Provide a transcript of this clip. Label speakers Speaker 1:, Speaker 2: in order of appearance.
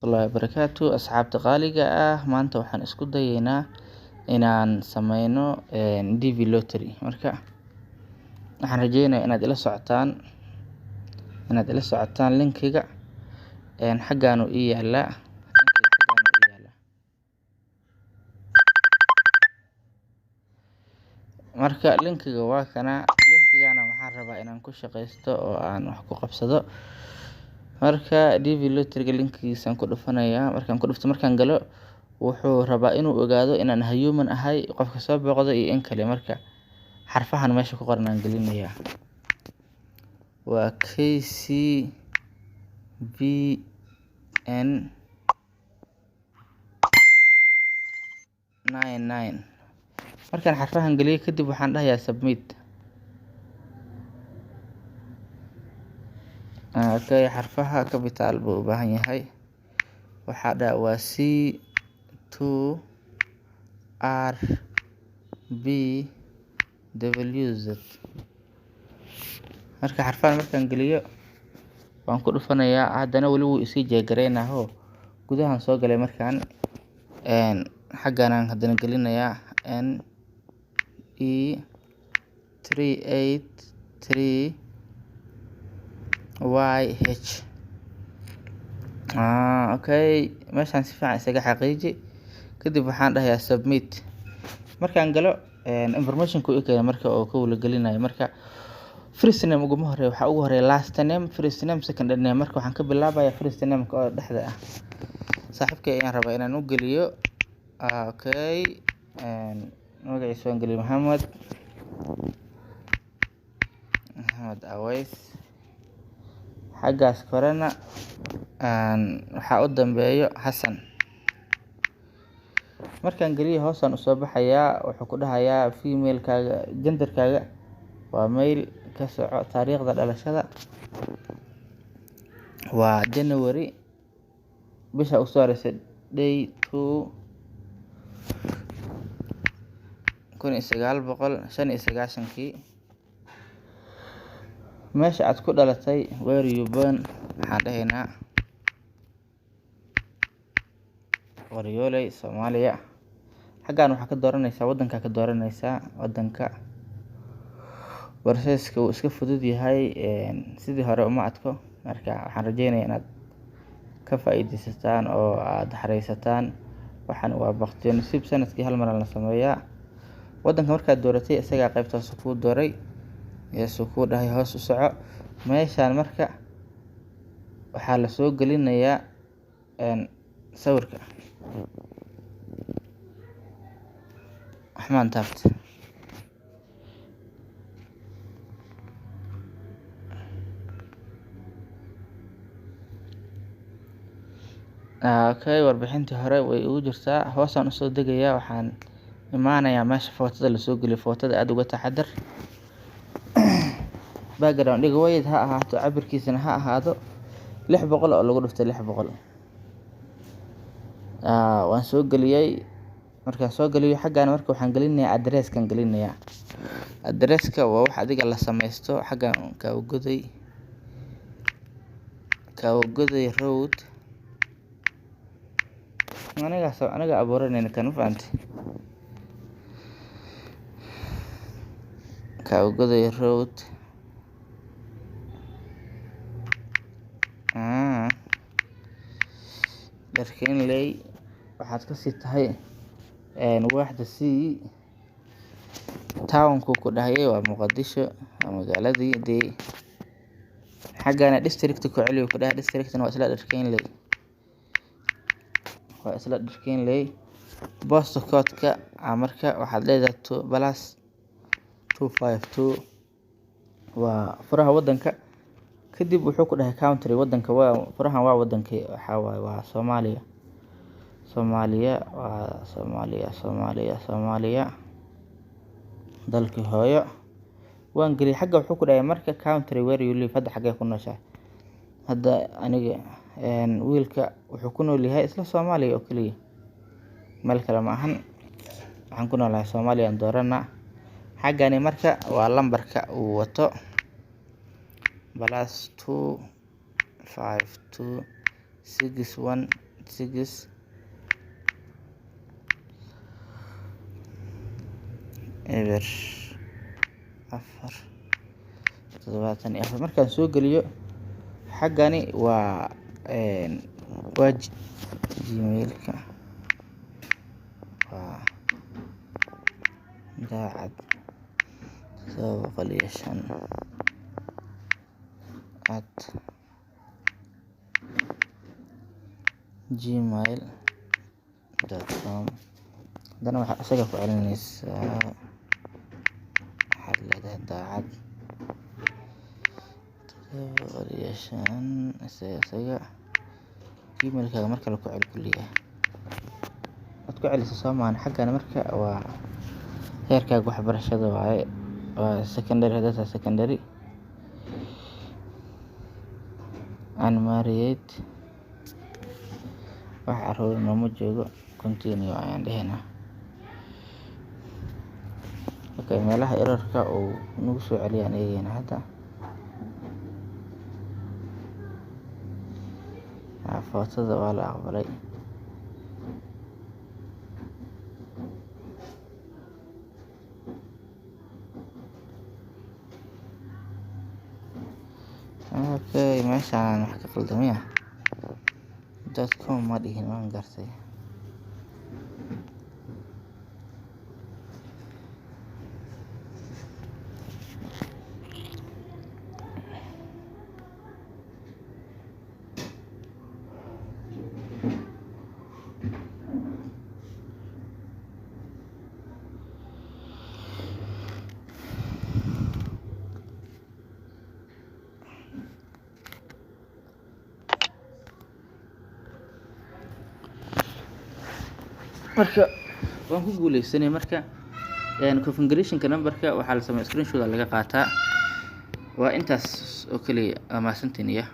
Speaker 1: Waraxmatullaahi wabarakaatuh. Asxaabta qaaliga ah, maanta waxaan isku dayeynaa inaan sameyno DV lottery. Marka waxaan rajeynayaa inaad ila socotaan linkiga xaggaan uu ii yaalaa. Marka linkiga waa kana, linkigana waxaan rabaa inaan ku shaqeysto oo aan wax ku qabsado. Marka DV lottery linkigiisaan ku dhufanayaa. Markaan galo wuxuu rabaa inuu ogaado inaan human ahay, qofka soo booqdo iyo in kale. Marka xarfahan meesha ku qoran aan gelinayaa. Waa KCBN99. Markaan xarfahan geliyo kadib waxaan dhahayaa submit. Okay, xarfaha capital buu u baahan yahay. Waxaa dhahaa waa C2RBWZ. Marka xarfahan markaan geliyo waan ku dhufanayaa. Haddana weli wuu isii jeegareynaho gudahan soo galay. Markaan xaggaan aan haddana gelinayaa NE383YH. Okay, meeshaan si fiican isaga xaqiiji. Kadib waxaan dhahayaa submit. Markaan galo information ku keenay marka oo ka wala gelinayo. Marka first name ugu horeeyo, waxa ugu horeeya last name, first name, second name. Marka waxaan ka bilaabayaa first name ka oo dhexda ah. Saaxiibkay ayaan rabaa inaan u geliyo. Okay, magaciisa waan geliyo Maxamed Aways. Xaggaas korena waxaa u dambeeyo Xasan. Markaan geliyo hoosaan u soo baxayaa. Wuxuu ku dhahayaa female-kaaga, gender-kaaga waa male. Ka soco taariikhda dhalashada waa January. Bisha u soo horeysay day 1995. Meesha aad ku dhalatay where you born, waxaan dhahaynaa Qoryooley, Soomaaliya. Xaggaan waxaa ka dooranaysaa waddanka, waddanka. Process-ka wuu iska fudud yahay, sidii hore uma adko. Marka waxaan rajeynayaa inaad ka faa'iideysataan oo aad xareysataan. Waxaan waa baqtiyo nasiib, sanadkii hal mar la sameeyaa. Waddanka markaad dooratay isagaa qaybta hoose kuu dooray. Yeesuu kuu dhahay hoos u soco. Meeshaan marka waxaa la soo gelinayaa sawirka Axmaan Taabta. Okay, warbixintii hore way ugu jirtaa. Hoosaan u soo degayaa. Waxaan imaanayaa meesha footada la soo geliyo. Footada aad uga taxadar. Background dhiga weyd ha ahaato, cabirkiisana ha ahaado 600 oo lagu dhuftay 600. Waan soo geliyay. Markaan soo geliyo xaggaan marka waxaan gelinayaa address-kan gelinayaa. Address-ka waa wax adiga la sameysto. Xaggaan Kawagoday Road. Aniga abuuranayna kan u fahanti. Kawagoday Road. Darkeenley waxaad ka sii tahay waaxda C. Town-ku ku dhahayay waa Muqdisho, magaaladii dee. Xaggaana district ku celiyo ku dhahay. District-na waa isla Darkeenley. Post code-ka marka waxaad leedahay +252 waa furaha waddanka. Kadib wuxuu ku dhahay country, waddanka waa furahan waa waddankii. Waxa waaye waa Soomaaliya. Dalkii hooyo. Waan geliyay. Xagga wuxuu ku dhahay marka country where you live. Hadda xagee ku nooshahay. Hadda aniga wiilka wuxuu ku nool yahay isla Soomaaliya oo kaliya, meel kale ma ahan. Waxaan ku noolahay Soomaaliya aan dooranaa. Xaggaani marka waa lambarka uu wato +252 61 six eber afar toddobaatan iyo afar. Markaan soo geliyo xaggani waa gmailka waa daacad 705 @gmail.com. haddana waxaa isaga ku celinaysaa waxaad leedahay daacad 705 isaga gmailkaaga marka la ku celi kulliya waad ku celisa soomaan. xaggana marka waa heerkaaga waxbarashada waaye, waa secondary. hadda secondary unmarried wax caruur nooma joogo, continue ayaan dhehenaa. Okay, meelaha errorka uu nagu soo celiyaan eegayna hadda. footada waa la aqbalay. Okay, meeshaan wax ka qaldamaya .com ma dhihin, waan gartay. marka waan ku guuleysanay. marka configurationka numberka waxaa la sameeyaa screenshot laga qaataa. waa intaas oo kaliya. Ama santin iyo